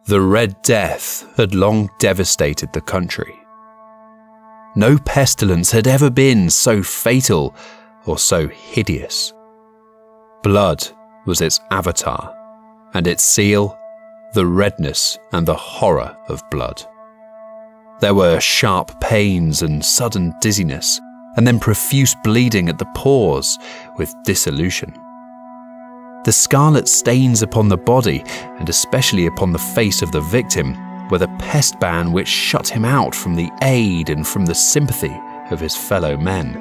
The Red Death had long devastated the country. No pestilence had ever been so fatal or so hideous. Blood was its avatar, and its seal, the redness and the horror of blood. There were sharp pains and sudden dizziness, and then profuse bleeding at the pores with dissolution. The scarlet stains upon the body, and especially upon the face of the victim, were the pest ban which shut him out from the aid and from the sympathy of his fellow men.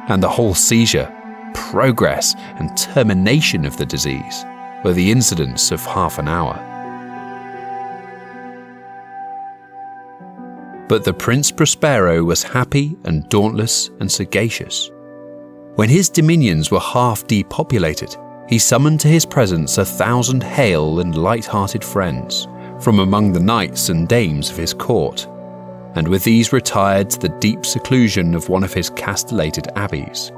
And the whole seizure, progress, and termination of the disease were the incidents of half an hour. But the Prince Prospero was happy and dauntless and sagacious. When his dominions were half depopulated, he summoned to his presence 1,000 hale and light-hearted friends from among the knights and dames of his court, and with these retired to the deep seclusion of one of his castellated abbeys.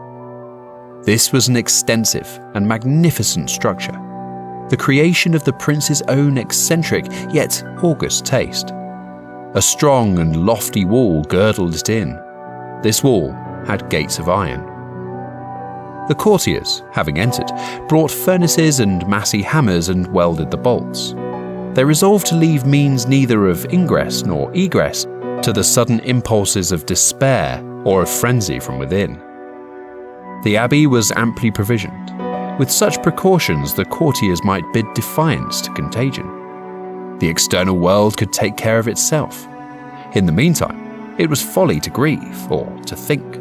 This was an extensive and magnificent structure, the creation of the prince's own eccentric yet august taste. A strong and lofty wall girdled it in. This wall had gates of iron. The courtiers, having entered, brought furnaces and massy hammers and welded the bolts. They resolved to leave means neither of ingress nor egress to the sudden impulses of despair or of frenzy from within. The abbey was amply provisioned. With such precautions, the courtiers might bid defiance to contagion. The external world could take care of itself. In the meantime, it was folly to grieve or to think.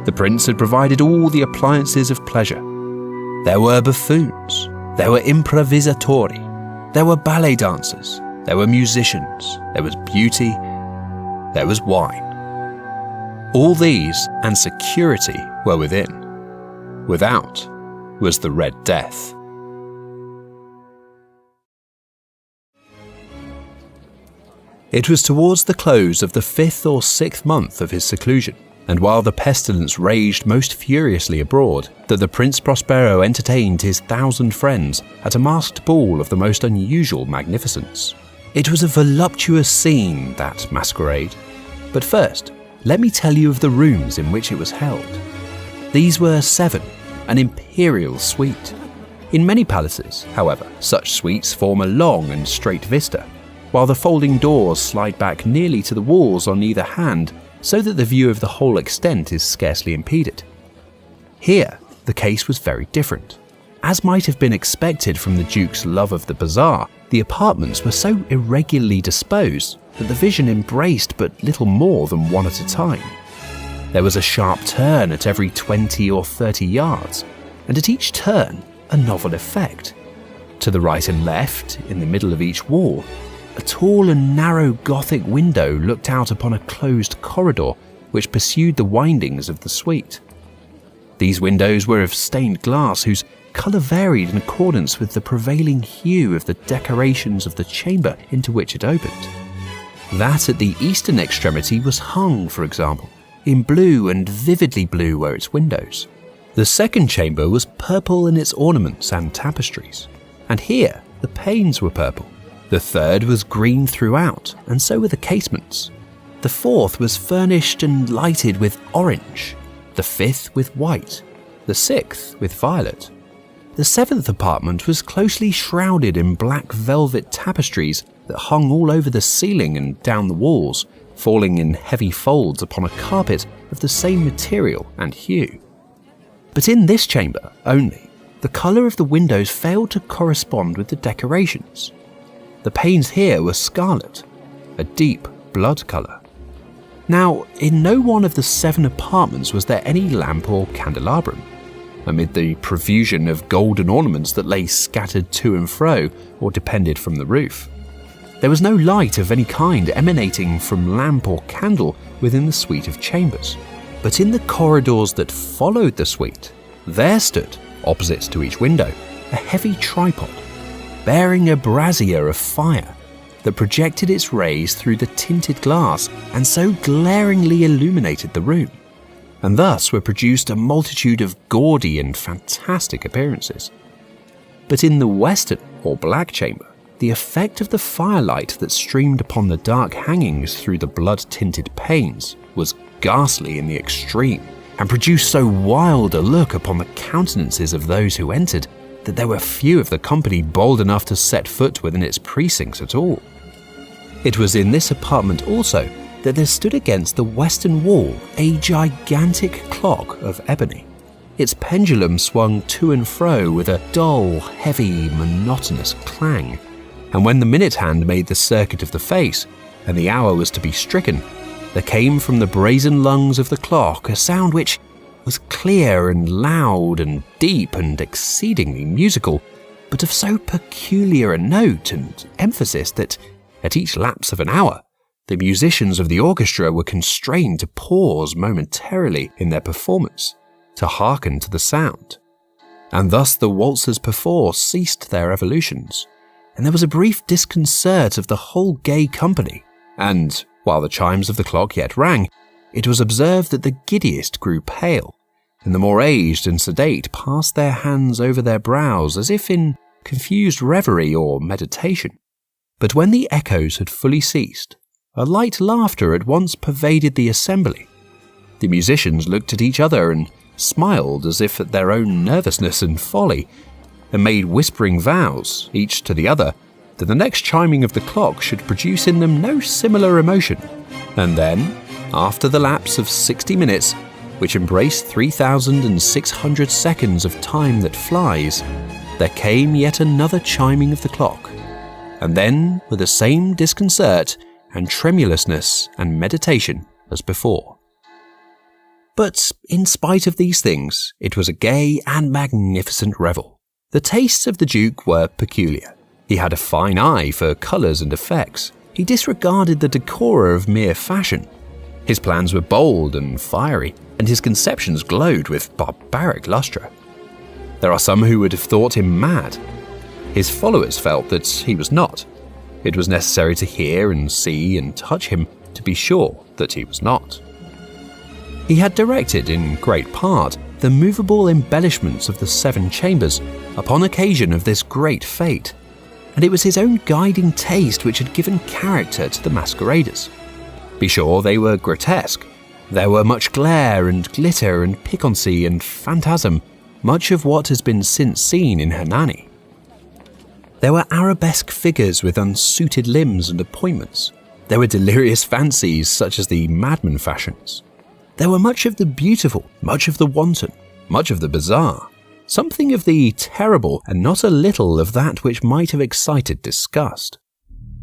The prince had provided all the appliances of pleasure. There were buffoons, there were improvisatori, there were ballet dancers, there were musicians, there was beauty, there was wine. All these and security were within. Without was the Red Death. It was towards the close of the 5th or 6th month of his seclusion, and while the pestilence raged most furiously abroad, that the Prince Prospero entertained his 1,000 friends at a masked ball of the most unusual magnificence. It was a voluptuous scene, that masquerade. But first, let me tell you of the rooms in which it was held. These were 7, an imperial suite. In many palaces, however, such suites form a long and straight vista, while the folding doors slide back nearly to the walls on either hand, so that the view of the whole extent is scarcely impeded. Here, the case was very different. As might have been expected from the Duke's love of the bizarre, the apartments were so irregularly disposed that the vision embraced but little more than one at a time. There was a sharp turn at every 20 or 30 yards, and at each turn, a novel effect. To the right and left, in the middle of each wall, a tall and narrow Gothic window looked out upon a closed corridor which pursued the windings of the suite. These windows were of stained glass whose colour varied in accordance with the prevailing hue of the decorations of the chamber into which it opened. That at the eastern extremity was hung, for example, in blue, and vividly blue were its windows. The second chamber was purple in its ornaments and tapestries, and here the panes were purple. The third was green throughout, and so were the casements. The fourth was furnished and lighted with orange, the fifth with white, the sixth with violet. The seventh apartment was closely shrouded in black velvet tapestries that hung all over the ceiling and down the walls, falling in heavy folds upon a carpet of the same material and hue. But in this chamber only, the colour of the windows failed to correspond with the decorations. The panes here were scarlet, a deep blood colour. Now, in no one of the 7 apartments was there any lamp or candelabrum, amid the profusion of golden ornaments that lay scattered to and fro or depended from the roof. There was no light of any kind emanating from lamp or candle within the suite of chambers. But in the corridors that followed the suite, there stood, opposite to each window, a heavy tripod, bearing a brazier of fire that projected its rays through the tinted glass and so glaringly illuminated the room. And thus were produced a multitude of gaudy and fantastic appearances. But in the western, or black chamber, the effect of the firelight that streamed upon the dark hangings through the blood-tinted panes was ghastly in the extreme, and produced so wild a look upon the countenances of those who entered that there were few of the company bold enough to set foot within its precincts at all. It was in this apartment also that there stood against the western wall a gigantic clock of ebony. Its pendulum swung to and fro with a dull, heavy, monotonous clang, and when the minute hand made the circuit of the face, and the hour was to be stricken, there came from the brazen lungs of the clock a sound which was clear and loud and deep and exceedingly musical, but of so peculiar a note and emphasis that, at each lapse of an hour, the musicians of the orchestra were constrained to pause momentarily in their performance, to hearken to the sound. And thus the waltzers perforce ceased their evolutions, and there was a brief disconcert of the whole gay company, and, while the chimes of the clock yet rang, it was observed that the giddiest grew pale, and the more aged and sedate passed their hands over their brows as if in confused reverie or meditation. But when the echoes had fully ceased, a light laughter at once pervaded the assembly. The musicians looked at each other and smiled as if at their own nervousness and folly, and made whispering vows, each to the other, that the next chiming of the clock should produce in them no similar emotion. And then, after the lapse of 60 minutes, which embraced 3,600 seconds of time that flies, there came yet another chiming of the clock, and then with the same disconcert and tremulousness and meditation as before. But in spite of these things, it was a gay and magnificent revel. The tastes of the Duke were peculiar. He had a fine eye for colours and effects. He disregarded the decor of mere fashion. His plans were bold and fiery, and his conceptions glowed with barbaric lustre. There are some who would have thought him mad. His followers felt that he was not. It was necessary to hear and see and touch him to be sure that he was not. He had directed, in great part, the movable embellishments of the 7 chambers upon occasion of this great fete, and it was his own guiding taste which had given character to the masqueraders. Be sure they were grotesque. There were much glare and glitter and piquancy and phantasm, much of what has been since seen in Hernani. There were arabesque figures with unsuited limbs and appointments. There were delirious fancies such as the madman fashions. There were much of the beautiful, much of the wanton, much of the bizarre, something of the terrible, and not a little of that which might have excited disgust.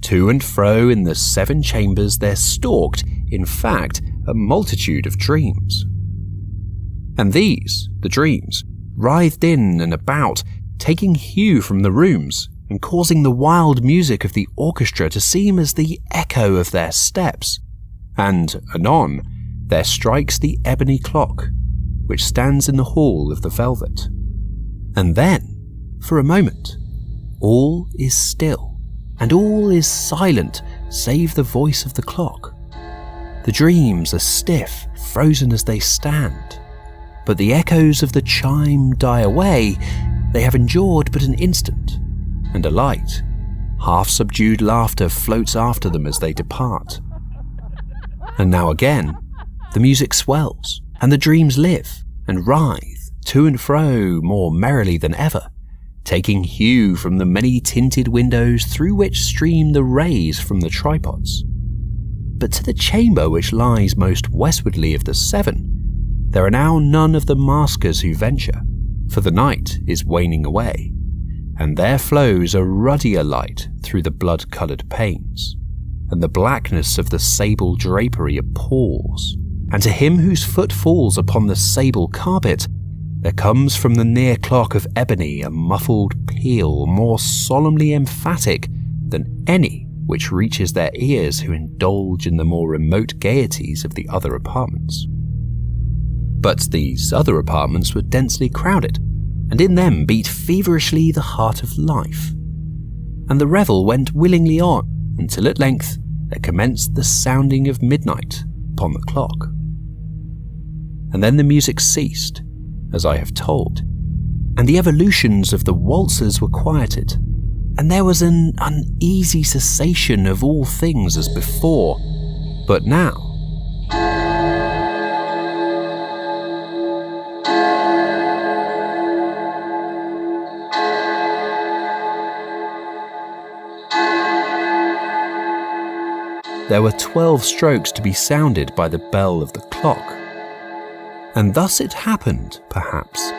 To and fro in the 7 chambers there stalked, in fact, a multitude of dreams. And these, the dreams, writhed in and about, taking hue from the rooms, and causing the wild music of the orchestra to seem as the echo of their steps. And, anon, there strikes the ebony clock, which stands in the hall of the velvet. And then, for a moment, all is still, and all is silent save the voice of the clock. The dreams are stiff, frozen as they stand, but the echoes of the chime die away. They have endured but an instant, and a light, half-subdued laughter floats after them as they depart. And now again, the music swells, and the dreams live and writhe to and fro more merrily than ever, taking hue from the many tinted windows through which stream the rays from the tripods. But to the chamber which lies most westwardly of the 7, there are now none of the maskers who venture, for the night is waning away, and there flows a ruddier light through the blood-coloured panes, and the blackness of the sable drapery appalls, and to him whose foot falls upon the sable carpet, there comes from the near clock of ebony a muffled peal more solemnly emphatic than any which reaches their ears who indulge in the more remote gaieties of the other apartments. But these other apartments were densely crowded, and in them beat feverishly the heart of life. And the revel went willingly on, until at length there commenced the sounding of midnight upon the clock. And then the music ceased, as I have told, and the evolutions of the waltzers were quieted, and there was an uneasy cessation of all things as before. But now, there were 12 strokes to be sounded by the bell of the clock. And thus it happened, perhaps,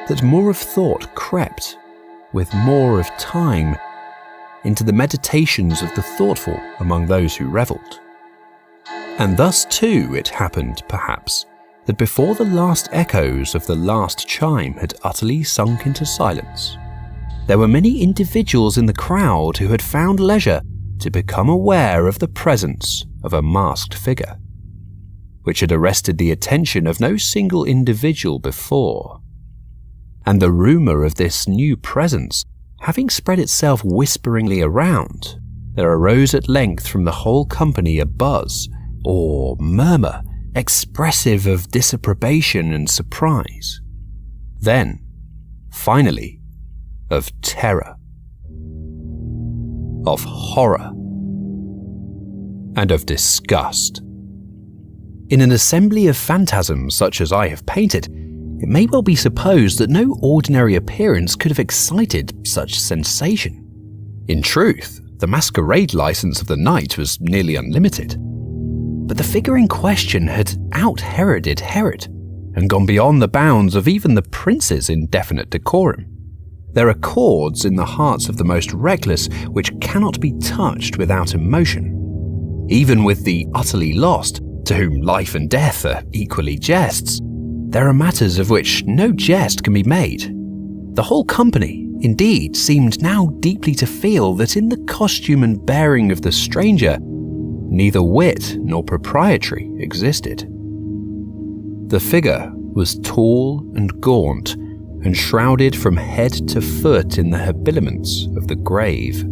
that more of thought crept, with more of time, into the meditations of the thoughtful among those who revelled. And thus too it happened, perhaps, that before the last echoes of the last chime had utterly sunk into silence, there were many individuals in the crowd who had found leisure to become aware of the presence of a masked figure, which had arrested the attention of no single individual before. And the rumour of this new presence having spread itself whisperingly around, there arose at length from the whole company a buzz, or murmur, expressive of disapprobation and surprise. Then, finally, of terror, of horror, and of disgust. In an assembly of phantasms such as I have painted, it may well be supposed that no ordinary appearance could have excited such sensation. In truth, the masquerade license of the night was nearly unlimited. But the figure in question had out-Heroded Herod, and gone beyond the bounds of even the prince's indefinite decorum. There are chords in the hearts of the most reckless which cannot be touched without emotion. Even with the utterly lost, to whom life and death are equally jests, there are matters of which no jest can be made. The whole company, indeed, seemed now deeply to feel that in the costume and bearing of the stranger, neither wit nor propriety existed. The figure was tall and gaunt, and shrouded from head to foot in the habiliments of the grave.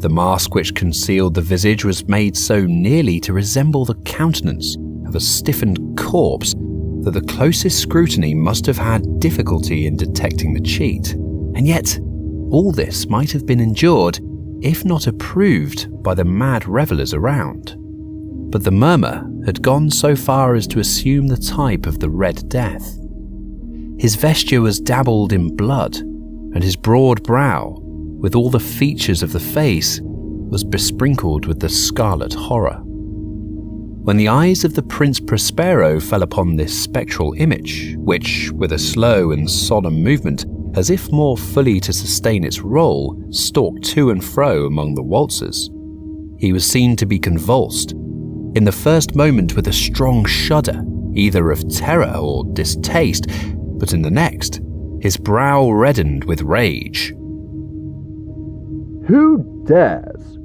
The mask which concealed the visage was made so nearly to resemble the countenance of a stiffened corpse that the closest scrutiny must have had difficulty in detecting the cheat. And yet, all this might have been endured, if not approved, by the mad revellers around. But the murmur had gone so far as to assume the type of the Red Death. His vesture was dabbled in blood, and his broad brow, with all the features of the face, was besprinkled with the scarlet horror. When the eyes of the Prince Prospero fell upon this spectral image, which, with a slow and solemn movement, as if more fully to sustain its role, stalked to and fro among the waltzers, he was seen to be convulsed, in the first moment with a strong shudder, either of terror or distaste, but in the next, his brow reddened with rage. "Who dares?"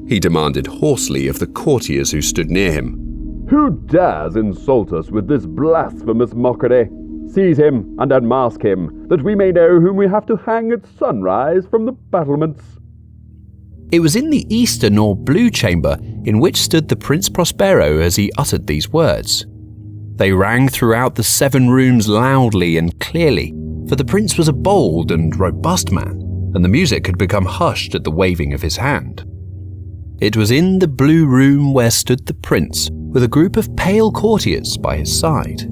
he demanded hoarsely of the courtiers who stood near him. "Who dares insult us with this blasphemous mockery? Seize him and unmask him, that we may know whom we have to hang at sunrise from the battlements." It was in the eastern or blue chamber in which stood the Prince Prospero as he uttered these words. They rang throughout the 7 rooms loudly and clearly, for the prince was a bold and robust man, and the music had become hushed at the waving of his hand. It was in the blue room where stood the prince, with a group of pale courtiers by his side.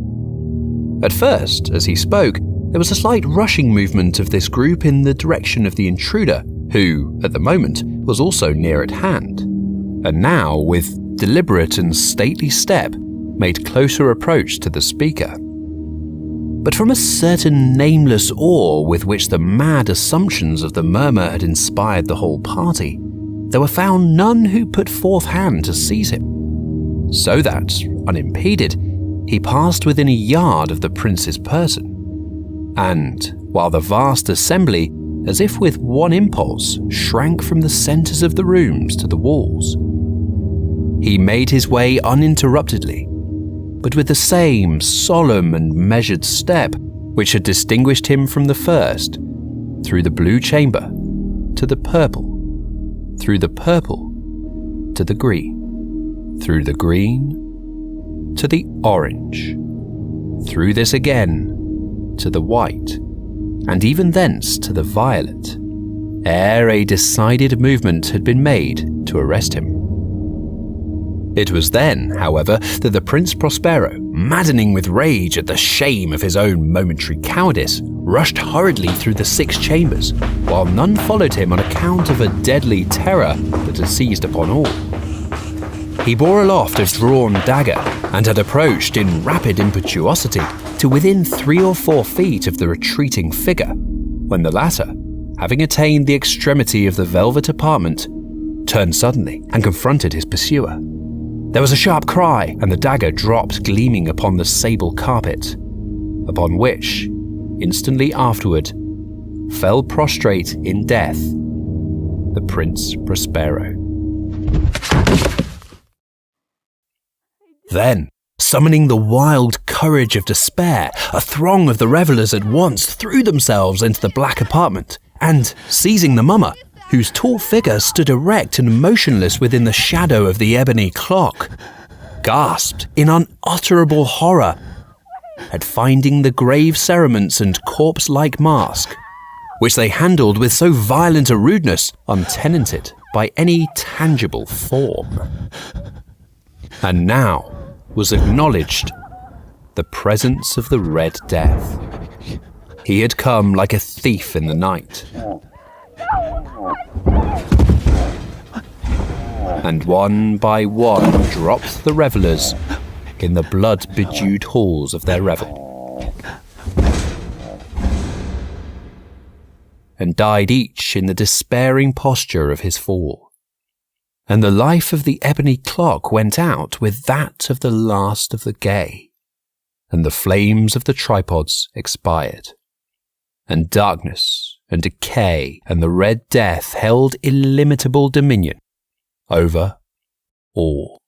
At first, as he spoke, there was a slight rushing movement of this group in the direction of the intruder, who, at the moment, was also near at hand, and now, with deliberate and stately step, made closer approach to the speaker. But from a certain nameless awe with which the mad assumptions of the murmur had inspired the whole party, there were found none who put forth hand to seize him, so that, unimpeded, he passed within a yard of the prince's person, and, while the vast assembly, as if with one impulse, shrank from the centres of the rooms to the walls, he made his way uninterruptedly, but with the same solemn and measured step which had distinguished him from the first, through the blue chamber to the purple, through the purple to the green, through the green to the orange, through this again to the white, and even thence to the violet, ere a decided movement had been made to arrest him. It was then, however, that the Prince Prospero, maddening with rage at the shame of his own momentary cowardice, rushed hurriedly through the 6 chambers, while none followed him on account of a deadly terror that had seized upon all. He bore aloft a drawn dagger, and had approached in rapid impetuosity to within 3 or 4 feet of the retreating figure, when the latter, having attained the extremity of the velvet apartment, turned suddenly and confronted his pursuer. There was a sharp cry, and the dagger dropped gleaming upon the sable carpet, upon which, instantly afterward, fell prostrate in death the Prince Prospero. Then, summoning the wild courage of despair, a throng of the revellers at once threw themselves into the black apartment, and, seizing the mummer, whose tall figure stood erect and motionless within the shadow of the ebony clock, gasped in unutterable horror at finding the grave cerements and corpse-like mask, which they handled with so violent a rudeness, untenanted by any tangible form. And now was acknowledged the presence of the Red Death. He had come like a thief in the night, and one by one dropped the revellers in the blood-bedewed halls of their revel, and died each in the despairing posture of his fall. And the life of the ebony clock went out with that of the last of the gay, and the flames of the tripods expired, and darkness and decay and the Red Death held illimitable dominion over all.